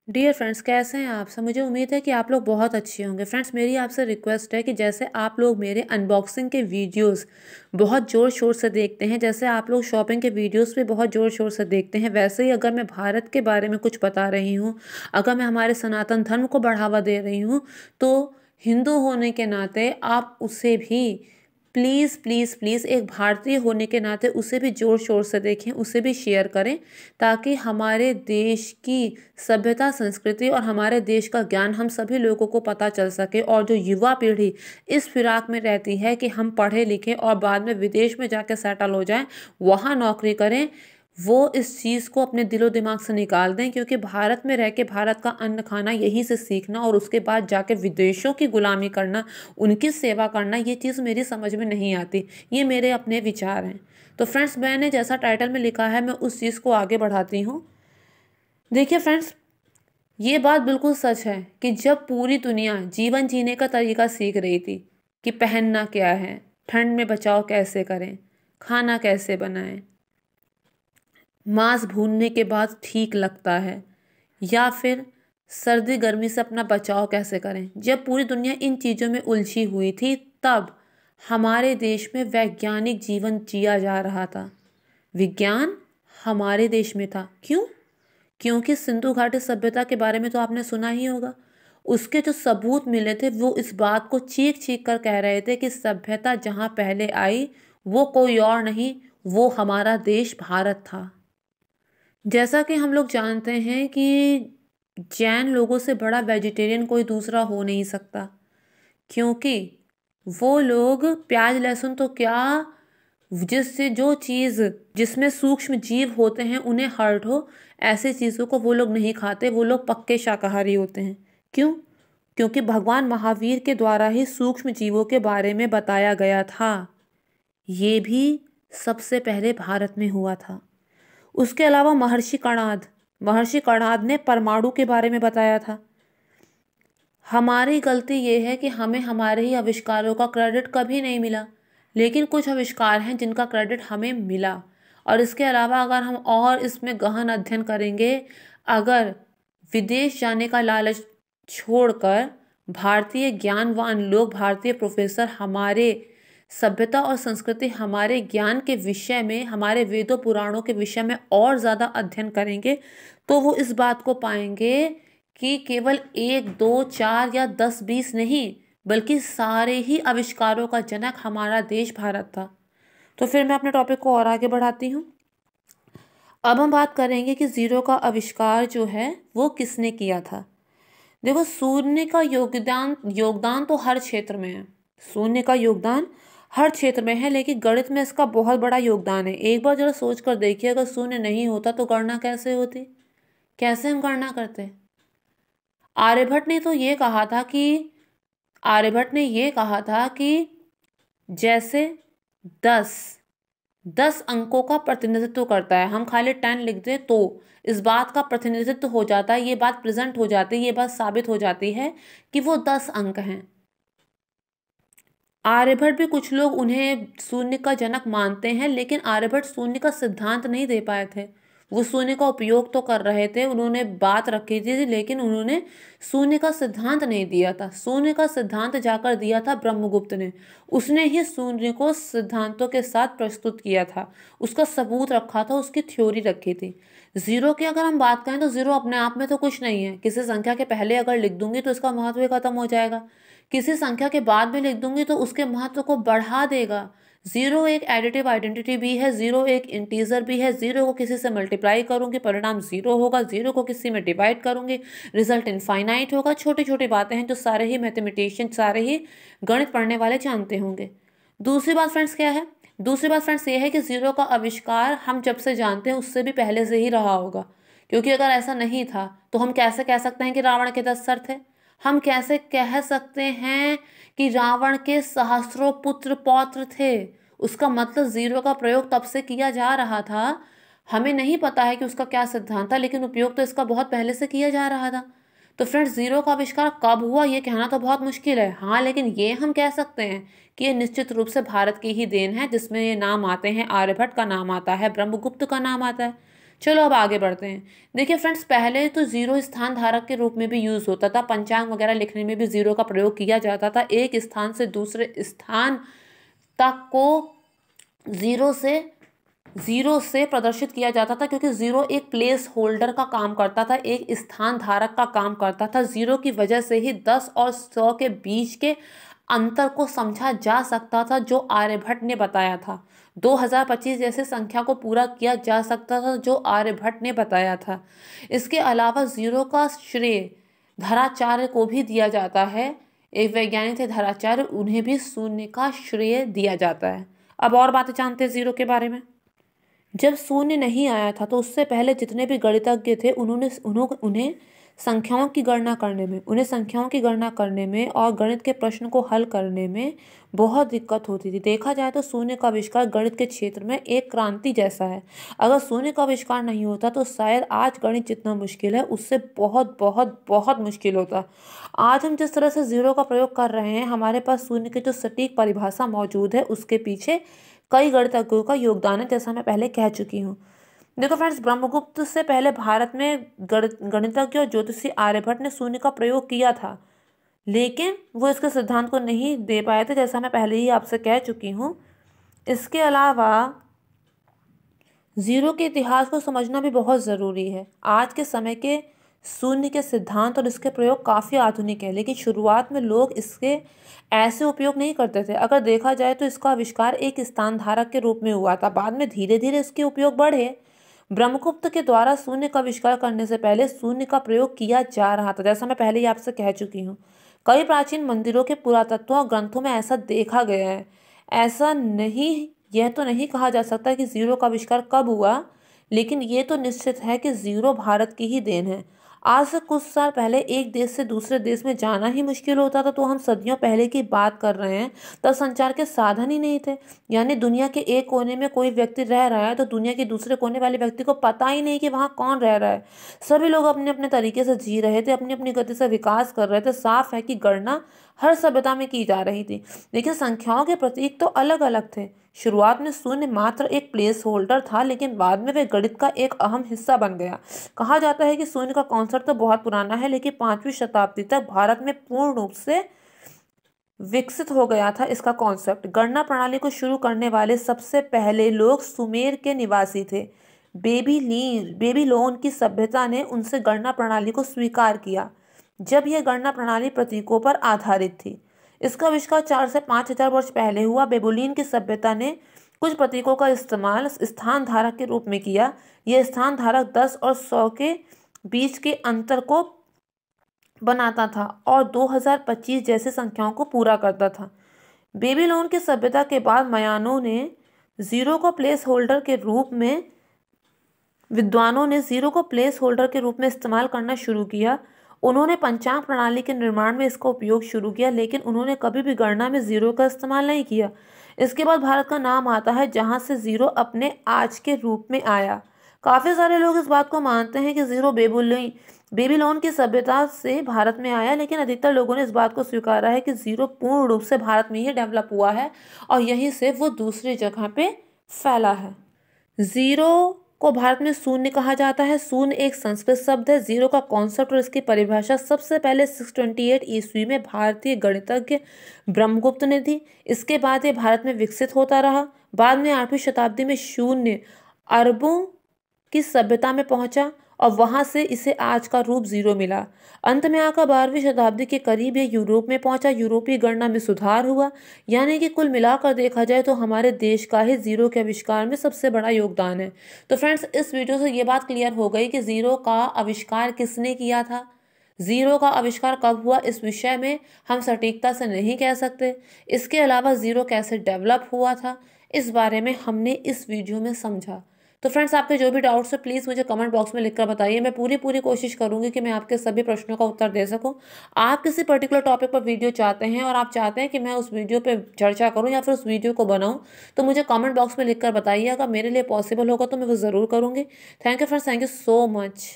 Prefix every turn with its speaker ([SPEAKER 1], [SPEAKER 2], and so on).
[SPEAKER 1] Dear friends, कैसे हैं आप सब। मुझे उम्मीद है कि आप लोग बहुत अच्छे होंगे। फ्रेंड्स, मेरी आपसे रिक्वेस्ट है कि जैसे आप लोग मेरे अनबॉक्सिंग के वीडियोस बहुत ज़ोर शोर से देखते हैं, जैसे आप लोग शॉपिंग के वीडियोस भी बहुत ज़ोर शोर से देखते हैं, वैसे ही अगर मैं भारत के बारे में कुछ बता रही हूँ, अगर मैं हमारे सनातन धर्म को बढ़ावा दे रही हूँ, तो हिंदू होने के नाते आप उसे भी प्लीज़ प्लीज़ प्लीज़ एक भारतीय होने के नाते उसे भी ज़ोर शोर से देखें, उसे भी शेयर करें, ताकि हमारे देश की सभ्यता, संस्कृति और हमारे देश का ज्ञान हम सभी लोगों को पता चल सके। और जो युवा पीढ़ी इस फिराक में रहती है कि हम पढ़े लिखें और बाद में विदेश में जाकर सेटल हो जाएं, वहाँ नौकरी करें, वो इस चीज़ को अपने दिलो दिमाग से निकाल दें, क्योंकि भारत में रह के भारत का अन्न खाना, यहीं से सीखना और उसके बाद जाके विदेशों की गुलामी करना, उनकी सेवा करना, ये चीज़ मेरी समझ में नहीं आती। ये मेरे अपने विचार हैं। तो फ्रेंड्स, मैंने जैसा टाइटल में लिखा है मैं उस चीज़ को आगे बढ़ाती हूँ। देखिए फ्रेंड्स, ये बात बिल्कुल सच है कि जब पूरी दुनिया जीवन जीने का तरीका सीख रही थी कि पहनना क्या है, ठंड में बचाव कैसे करें, खाना कैसे बनाएं, मांस भूनने के बाद ठीक लगता है, या फिर सर्दी गर्मी से अपना बचाव कैसे करें, जब पूरी दुनिया इन चीज़ों में उलझी हुई थी, तब हमारे देश में वैज्ञानिक जीवन जिया जा रहा था। विज्ञान हमारे देश में था। क्यों? क्योंकि सिंधु घाटी सभ्यता के बारे में तो आपने सुना ही होगा। उसके जो सबूत मिले थे वो इस बात को चीख चीख कर कह रहे थे कि सभ्यता जहाँ पहले आई वो कोई और नहीं, वो हमारा देश भारत था। जैसा कि हम लोग जानते हैं कि जैन लोगों से बड़ा वेजिटेरियन कोई दूसरा हो नहीं सकता, क्योंकि वो लोग प्याज लहसुन तो क्या, जिससे जो चीज़ जिसमें सूक्ष्म जीव होते हैं उन्हें हर्ट हो, ऐसी चीज़ों को वो लोग नहीं खाते। वो लोग पक्के शाकाहारी होते हैं। क्यों? क्योंकि भगवान महावीर के द्वारा ही सूक्ष्म जीवों के बारे में बताया गया था। ये भी सबसे पहले भारत में हुआ था। उसके अलावा महर्षि कणाद ने परमाणु के बारे में बताया था। हमारी गलती ये है कि हमें हमारे ही आविष्कारों का क्रेडिट कभी नहीं मिला, लेकिन कुछ आविष्कार हैं जिनका क्रेडिट हमें मिला। और इसके अलावा अगर हम और इसमें गहन अध्ययन करेंगे, अगर विदेश जाने का लालच छोड़कर भारतीय ज्ञानवान लोग, भारतीय प्रोफेसर हमारे सभ्यता और संस्कृति, हमारे ज्ञान के विषय में, हमारे वेदों पुराणों के विषय में और ज़्यादा अध्ययन करेंगे, तो वो इस बात को पाएंगे कि केवल 1, 2, 4 या 10, 20 नहीं, बल्कि सारे ही आविष्कारों का जनक हमारा देश भारत था। तो फिर मैं अपने टॉपिक को और आगे बढ़ाती हूँ। अब हम बात करेंगे कि जीरो का आविष्कार जो है वो किसने किया था। देखो, शून्य का योगदान योगदान तो हर क्षेत्र में है। शून्य का योगदान हर क्षेत्र में है, लेकिन गणित में इसका बहुत बड़ा योगदान है। एक बार जरा सोच कर देखिए, अगर शून्य नहीं होता तो गणना कैसे होती, कैसे हम गणना करते। आर्यभट्ट ने तो ये कहा था कि आर्यभट्ट ने ये कहा था कि जैसे 10 10 अंकों का प्रतिनिधित्व करता है, हम खाली 10 लिख दें तो इस बात का प्रतिनिधित्व हो जाता है, ये बात प्रेजेंट हो जाती है, ये बात साबित हो जाती है कि वो 10 अंक हैं। आर्यभट्ट भी, कुछ लोग उन्हें शून्य का जनक मानते हैं, लेकिन आर्यभट्ट शून्य का सिद्धांत नहीं दे पाए थे। वो शून्य का उपयोग तो कर रहे थे, उन्होंने बात रखी थी, लेकिन उन्होंने शून्य का सिद्धांत नहीं दिया था। शून्य का सिद्धांत जाकर दिया था ब्रह्मगुप्त ने। उसने ही शून्य को सिद्धांतों के साथ प्रस्तुत किया था, उसका सबूत रखा था, उसकी थ्योरी रखी थी। जीरो की अगर हम बात करें तो जीरो अपने आप में तो कुछ नहीं है। किसी संख्या के पहले अगर लिख दूंगी तो इसका महत्व ही खत्म हो जाएगा, किसी संख्या के बाद में लिख दूंगी तो उसके महत्व को बढ़ा देगा। जीरो एक एडिटिव आइडेंटिटी भी है, जीरो एक इंटीजर भी है। जीरो को किसी से मल्टीप्लाई करूंगी, परिणाम जीरो होगा। जीरो को किसी में डिवाइड करूंगी, रिजल्ट इनफाइनाइट होगा। छोटी छोटी बातें हैं जो सारे ही मैथमेटिशियन, सारे ही गणित पढ़ने वाले जानते होंगे। दूसरी बात फ्रेंड्स क्या है? दूसरी बात फ्रेंड्स ये है कि जीरो का आविष्कार हम जब से जानते हैं उससे भी पहले से ही रहा होगा, क्योंकि अगर ऐसा नहीं था तो हम कैसे कह सकते हैं कि रावण के 10 सर थे। हम कैसे कह सकते हैं कि रावण के सहस्रों पुत्र पौत्र थे। उसका मतलब जीरो का प्रयोग तब से किया जा रहा था। हमें नहीं पता है कि उसका क्या सिद्धांत था, लेकिन उपयोग तो इसका बहुत पहले से किया जा रहा था। तो फ्रेंड्स, जीरो का आविष्कार कब हुआ ये कहना तो बहुत मुश्किल है। हाँ, लेकिन ये हम कह सकते हैं कि ये निश्चित रूप से भारत की ही देन है, जिसमें ये नाम आते हैं, आर्यभट्ट का नाम आता है, ब्रह्मगुप्त का नाम आता है। चलो अब आगे बढ़ते हैं। देखिए फ्रेंड्स, पहले तो जीरो स्थान धारक के रूप में भी यूज होता था। पंचांग वगैरह लिखने में भी जीरो का प्रयोग किया जाता था। एक स्थान से दूसरे स्थान तक को जीरो से प्रदर्शित किया जाता था, क्योंकि जीरो एक प्लेस होल्डर का काम करता था, एक स्थान धारक का काम करता था। जीरो की वजह से ही 10 और 100 के बीच के अंतर को समझा जा सकता था, जो आर्यभट्ट ने बताया था। 2025 जैसे संख्या को पूरा किया जा सकता था, जो आर्यभट्ट ने बताया था। इसके अलावा जीरो का श्रेय धराचार्य को भी दिया जाता है। एक वैज्ञानिक थे धराचार्य, उन्हें भी शून्य का श्रेय दिया जाता है। अब और बातें जानते हैं जीरो के बारे में। जब शून्य नहीं आया था तो उससे पहले जितने भी गणितज्ञ थे उन्हें संख्याओं की गणना करने में और गणित के प्रश्न को हल करने में बहुत दिक्कत होती थी। देखा जाए तो शून्य का आविष्कार गणित के क्षेत्र में एक क्रांति जैसा है। अगर शून्य का आविष्कार नहीं होता तो शायद आज गणित जितना मुश्किल है उससे बहुत बहुत बहुत मुश्किल होता। आज हम जिस तरह से जीरो का प्रयोग कर रहे हैं, हमारे पास शून्य की जो सटीक परिभाषा मौजूद है उसके पीछे कई गणितज्ञों का योगदान है, जैसा मैं पहले कह चुकी हूँ। देखो फ्रेंड्स, ब्रह्मगुप्त से पहले भारत में गणितज्ञ और ज्योतिषी आर्यभट्ट ने शून्य का प्रयोग किया था, लेकिन वो इसके सिद्धांत को नहीं दे पाए थे, जैसा मैं पहले ही आपसे कह चुकी हूँ। इसके अलावा जीरो के इतिहास को समझना भी बहुत ज़रूरी है। आज के समय के शून्य के सिद्धांत और इसके प्रयोग काफ़ी आधुनिक है, लेकिन शुरुआत में लोग इसके ऐसे उपयोग नहीं करते थे। अगर देखा जाए तो इसका आविष्कार एक स्थान धारक के रूप में हुआ था, बाद में धीरे धीरे इसके उपयोग बढ़े। ब्रह्मगुप्त के द्वारा शून्य का आविष्कार करने से पहले शून्य का प्रयोग किया जा रहा था, जैसा मैं पहले ही आपसे कह चुकी हूँ। कई प्राचीन मंदिरों के पुरातत्व और ग्रंथों में ऐसा देखा गया है। ऐसा नहीं, यह तो नहीं कहा जा सकता कि जीरो का आविष्कार कब हुआ, लेकिन ये तो निश्चित है कि जीरो भारत की ही देन है। आज से कुछ साल पहले एक देश से दूसरे देश में जाना ही मुश्किल होता था, तो हम सदियों पहले की बात कर रहे हैं। तब संचार के साधन ही नहीं थे। यानी दुनिया के एक कोने में कोई व्यक्ति रह रहा है तो दुनिया के दूसरे कोने वाले व्यक्ति को पता ही नहीं कि वहाँ कौन रह रहा है। सभी लोग अपने अपने तरीके से जी रहे थे, अपनी अपनी गति से विकास कर रहे थे। साफ है कि गणना हर सभ्यता में की जा रही थी, लेकिन संख्याओं के प्रतीक तो अलग अलग थे। शुरुआत में शून्य मात्र एक प्लेस होल्डर था, लेकिन बाद में वे गणित का एक अहम हिस्सा बन गया। कहा जाता है कि शून्य का कॉन्सेप्ट तो बहुत पुराना है, लेकिन 5वीं शताब्दी तक भारत में पूर्ण रूप से विकसित हो गया था इसका कॉन्सेप्ट। गणना प्रणाली को शुरू करने वाले सबसे पहले लोग सुमेर के निवासी थे। बेबीलोन की सभ्यता ने उनसे गणना प्रणाली को स्वीकार किया, जब यह गणना प्रणाली प्रतीकों पर आधारित थी। इसका आविष्कार 4 से 5,000 वर्ष पहले हुआ। बेबीलोन की सभ्यता ने कुछ प्रतीकों का इस्तेमाल स्थान धारक के रूप में किया। यह स्थान धारक 10 और 100 के बीच के अंतर को बनाता था और 2025 जैसे संख्याओं को पूरा करता था। बेबीलोन की सभ्यता के बाद मायानों ने जीरो को प्लेस होल्डर के रूप में विद्वानों ने जीरो को प्लेस होल्डर के रूप में इस्तेमाल करना शुरू किया। उन्होंने पंचांग प्रणाली के निर्माण में इसका उपयोग शुरू किया, लेकिन उन्होंने कभी भी गणना में जीरो का इस्तेमाल नहीं किया। इसके बाद भारत का नाम आता है, जहां से जीरो अपने आज के रूप में आया। काफ़ी सारे लोग इस बात को मानते हैं कि जीरो बेबीलोन की सभ्यता से भारत में आया, लेकिन अधिकतर लोगों ने इस बात को स्वीकारा है कि जीरो पूर्ण रूप से भारत में ही डेवलप हुआ है और यहीं से वो दूसरी जगह पे फैला है। जीरो को भारत में शून्य कहा जाता है। शून्य एक संस्कृत शब्द है। जीरो का कॉन्सेप्ट और इसकी परिभाषा सबसे पहले 628 ईस्वी में भारतीय गणितज्ञ ब्रह्मगुप्त ने दी। इसके बाद ये भारत में विकसित होता रहा। बाद में 8वीं शताब्दी में शून्य अरबों की सभ्यता में पहुंचा और वहां से इसे आज का रूप जीरो मिला। अंत में आकर 12वीं शताब्दी के करीब ये यूरोप में पहुंचा। यूरोपीय गणना में सुधार हुआ, यानी कि कुल मिलाकर देखा जाए तो हमारे देश का ही जीरो के आविष्कार में सबसे बड़ा योगदान है। तो फ्रेंड्स, इस वीडियो से ये बात क्लियर हो गई कि जीरो का आविष्कार किसने किया था। जीरो का आविष्कार कब हुआ, इस विषय में हम सटीकता से नहीं कह सकते। इसके अलावा जीरो कैसे डेवलप हुआ था, इस बारे में हमने इस वीडियो में समझा। तो फ्रेंड्स, आपके जो भी डाउट्स है प्लीज़ मुझे कमेंट बॉक्स में लिखकर बताइए। मैं पूरी कोशिश करूंगी कि मैं आपके सभी प्रश्नों का उत्तर दे सकूं। आप किसी पर्टिकुलर टॉपिक पर वीडियो चाहते हैं और आप चाहते हैं कि मैं उस वीडियो पे चर्चा करूं या फिर उस वीडियो को बनाऊं, तो मुझे कमेंट बॉक्स में लिखकर बताइए। अगर मेरे लिए पॉसिबल होगा तो मैं वो ज़रूर करूँगी। Thank you friends, thank you so much.